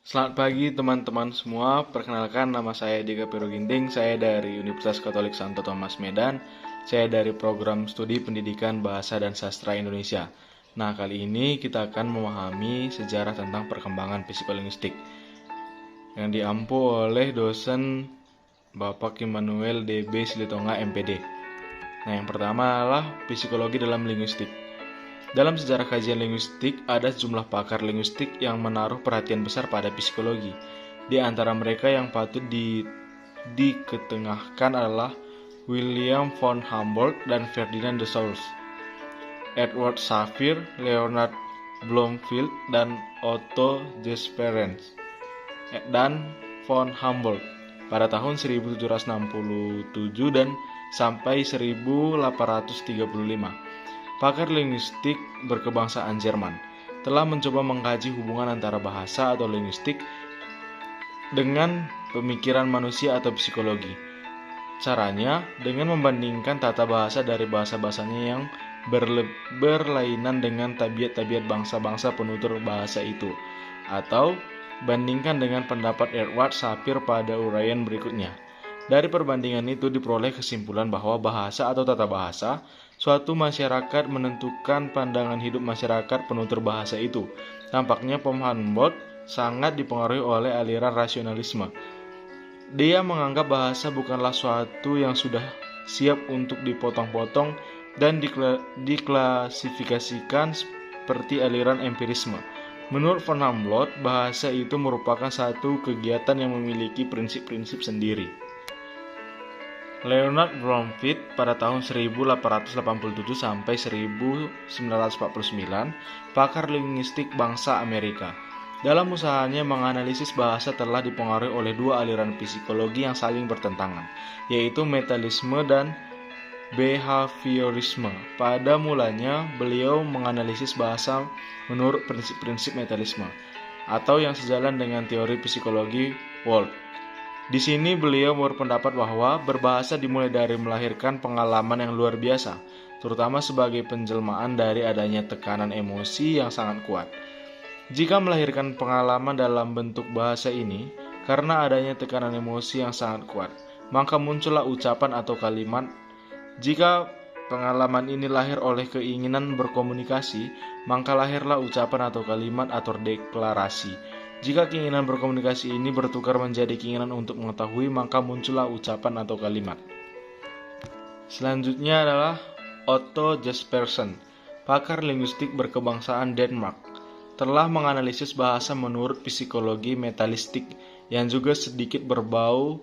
Selamat pagi teman-teman semua, perkenalkan nama saya Dika Pero Ginting, saya dari Universitas Katolik Santo Thomas Medan, saya dari program studi pendidikan bahasa dan sastra Indonesia. Nah, kali ini kita akan memahami sejarah tentang perkembangan psikolinguistik yang diampu oleh dosen Bapak Immanuel D.B. Silitonga MPD. Nah, yang pertama adalah psikologi dalam linguistik. Dalam sejarah kajian linguistik, ada sejumlah pakar linguistik yang menaruh perhatian besar pada psikologi. Di antara mereka yang patut diketengahkan adalah William von Humboldt dan Ferdinand de Saussure, Edward Sapir, Leonard Bloomfield, dan Otto Jesperens. Dan von Humboldt pada tahun 1767 dan sampai 1835. Pakar linguistik berkebangsaan Jerman telah mencoba mengkaji hubungan antara bahasa atau linguistik dengan pemikiran manusia atau psikologi. Caranya dengan membandingkan tata bahasa dari bahasa-bahasanya yang berlainan dengan tabiat-tabiat bangsa-bangsa penutur bahasa itu, atau bandingkan dengan pendapat Edward Sapir pada uraian berikutnya. Dari perbandingan itu diperoleh kesimpulan bahwa bahasa atau tata bahasa suatu masyarakat menentukan pandangan hidup masyarakat penutur bahasa itu. Tampaknya von Humboldt sangat dipengaruhi oleh aliran rasionalisme. Dia menganggap bahasa bukanlah suatu yang sudah siap untuk dipotong-potong dan diklasifikasikan seperti aliran empirisme. Menurut von Humboldt, bahasa itu merupakan satu kegiatan yang memiliki prinsip-prinsip sendiri. Leonard Bloomfield pada tahun 1887 sampai 1949, pakar linguistik bangsa Amerika. Dalam usahanya menganalisis bahasa telah dipengaruhi oleh dua aliran psikologi yang saling bertentangan, yaitu metalisme dan behaviorisme. Pada mulanya, beliau menganalisis bahasa menurut prinsip-prinsip metalisme, atau yang sejalan dengan teori psikologi Wald. Di sini beliau berpendapat bahwa berbahasa dimulai dari melahirkan pengalaman yang luar biasa, terutama sebagai penjelmaan dari adanya tekanan emosi yang sangat kuat. Jika melahirkan pengalaman dalam bentuk bahasa ini, karena adanya tekanan emosi yang sangat kuat, maka muncullah ucapan atau kalimat. Jika pengalaman ini lahir oleh keinginan berkomunikasi, maka lahirlah ucapan atau kalimat atau deklarasi. Jika keinginan berkomunikasi ini bertukar menjadi keinginan untuk mengetahui, maka muncullah ucapan atau kalimat. Selanjutnya adalah Otto Jespersen, pakar linguistik berkebangsaan Denmark, telah menganalisis bahasa menurut psikologi metalistik yang juga sedikit berbau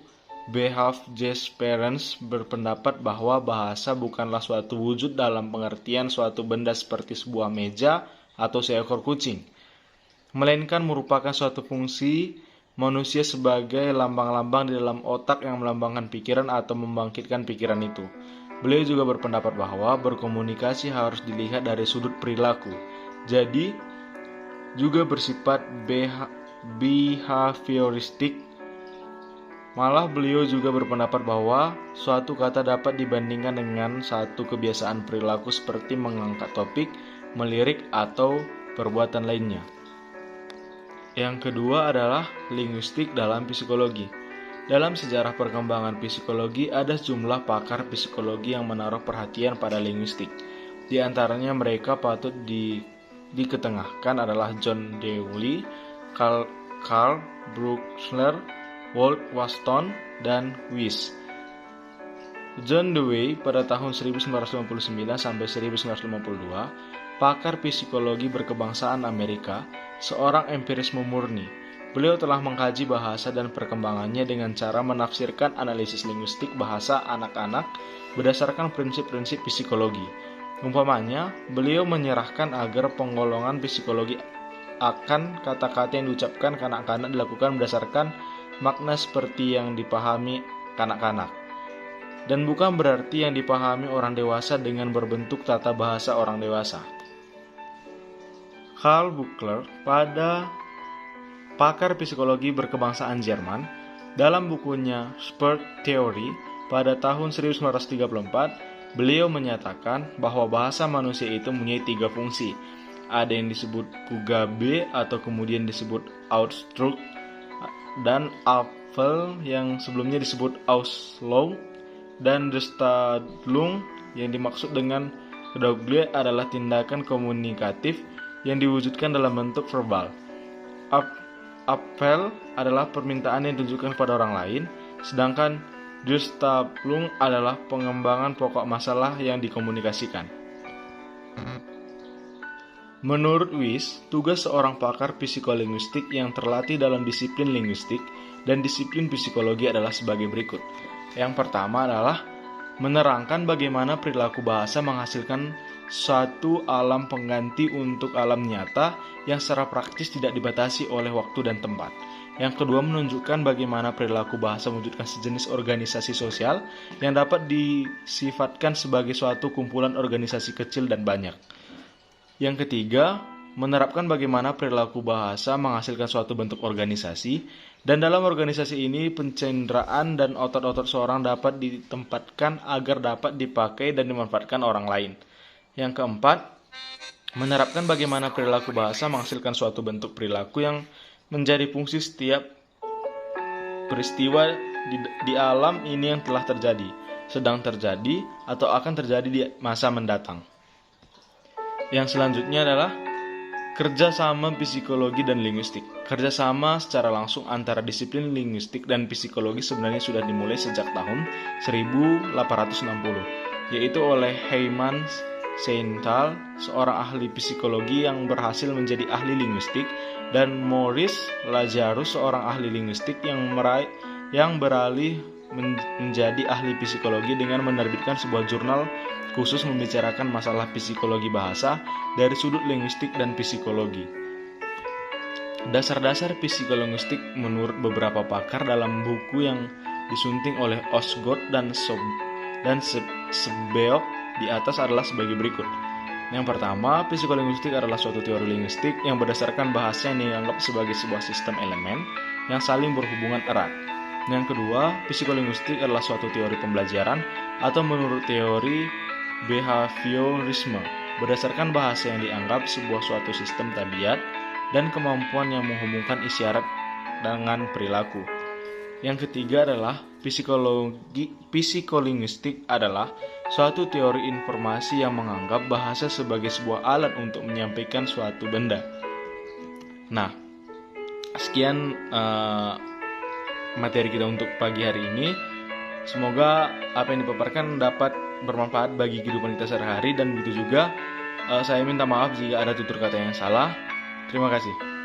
Behav. Jesperens berpendapat bahwa bahasa bukanlah suatu wujud dalam pengertian suatu benda seperti sebuah meja atau seekor kucing, melainkan merupakan suatu fungsi manusia sebagai lambang-lambang di dalam otak yang melambangkan pikiran atau membangkitkan pikiran itu. Beliau juga berpendapat bahwa berkomunikasi harus dilihat dari sudut perilaku, jadi juga bersifat behavioristik. Malah beliau juga berpendapat bahwa suatu kata dapat dibandingkan dengan satu kebiasaan perilaku seperti mengangkat topik, melirik, atau perbuatan lainnya. Yang kedua adalah linguistik dalam psikologi. Dalam sejarah perkembangan psikologi, ada sejumlah pakar psikologi yang menaruh perhatian pada linguistik. Di antaranya mereka patut diketengahkan adalah John Dewey, Karl Bruckner, Walt Waston, dan Wyss. John Dewey pada tahun 1959 sampai 1952, pakar psikologi berkebangsaan Amerika, seorang empirisme murni. Beliau telah mengkaji bahasa dan perkembangannya dengan cara menafsirkan analisis linguistik bahasa anak-anak berdasarkan prinsip-prinsip psikologi. Umpamanya, beliau menyerahkan agar penggolongan psikologi akan kata-kata yang diucapkan kanak-kanak dilakukan berdasarkan makna seperti yang dipahami kanak-kanak, dan bukan berarti yang dipahami orang dewasa dengan berbentuk tata bahasa orang dewasa. Karl Buchler, pakar psikologi berkebangsaan Jerman, dalam bukunya Spurt Theory pada tahun 1934, beliau menyatakan bahwa bahasa manusia itu mempunyai tiga fungsi, ada yang disebut Kugabe atau kemudian disebut Ausdruck, dan Apfel yang sebelumnya disebut Ausloh, dan Gestadlung yang dimaksud dengan Kedoglie adalah tindakan komunikatif yang diwujudkan dalam bentuk verbal. Apfel adalah permintaan yang ditujukan kepada orang lain, sedangkan Gestadlung adalah pengembangan pokok masalah yang dikomunikasikan. Menurut Wyss, tugas seorang pakar psikolinguistik yang terlatih dalam disiplin linguistik dan disiplin psikologi adalah sebagai berikut. Yang pertama adalah menerangkan bagaimana perilaku bahasa menghasilkan suatu alam pengganti untuk alam nyata yang secara praktis tidak dibatasi oleh waktu dan tempat. Yang kedua, menunjukkan bagaimana perilaku bahasa mewujudkan sejenis organisasi sosial yang dapat disifatkan sebagai suatu kumpulan organisasi kecil dan banyak. Yang ketiga, menerapkan bagaimana perilaku bahasa menghasilkan suatu bentuk organisasi, dan dalam organisasi ini pencenderaan dan otot-otot seorang dapat ditempatkan agar dapat dipakai dan dimanfaatkan orang lain. Yang keempat, menerapkan bagaimana perilaku bahasa menghasilkan suatu bentuk perilaku yang menjadi fungsi setiap peristiwa di alam ini yang telah terjadi, sedang terjadi, atau akan terjadi di masa mendatang. Yang selanjutnya adalah kerjasama psikologi dan linguistik. Kerjasama secara langsung antara disiplin linguistik dan psikologi sebenarnya sudah dimulai sejak tahun 1860, yaitu oleh Heimann Seinthal, seorang ahli psikologi yang berhasil menjadi ahli linguistik, dan Maurice Lazarus, seorang ahli linguistik yang beralih menjadi ahli psikologi dengan menerbitkan sebuah jurnal khusus membicarakan masalah psikologi bahasa dari sudut linguistik dan psikologi. Dasar-dasar psikolinguistik menurut beberapa pakar dalam buku yang disunting oleh Osgood dan Sebeok di atas adalah sebagai berikut. Yang pertama, psikolinguistik adalah suatu teori linguistik yang berdasarkan bahasa yang dianggap sebagai sebuah sistem elemen yang saling berhubungan erat. Yang kedua, psikolinguistik adalah suatu teori pembelajaran atau menurut teori behaviorisme, berdasarkan bahasa yang dianggap sebuah suatu sistem tabiat dan kemampuan yang menghubungkan isyarat dengan perilaku. Yang ketiga adalah psikolinguistik adalah suatu teori informasi yang menganggap bahasa sebagai sebuah alat untuk menyampaikan suatu benda. Nah, sekian materi kita untuk pagi hari ini. Semoga apa yang dipaparkan dapat bermanfaat bagi kehidupan kita sehari-hari, dan begitu juga saya minta maaf jika ada tutur kata yang salah. Terima kasih.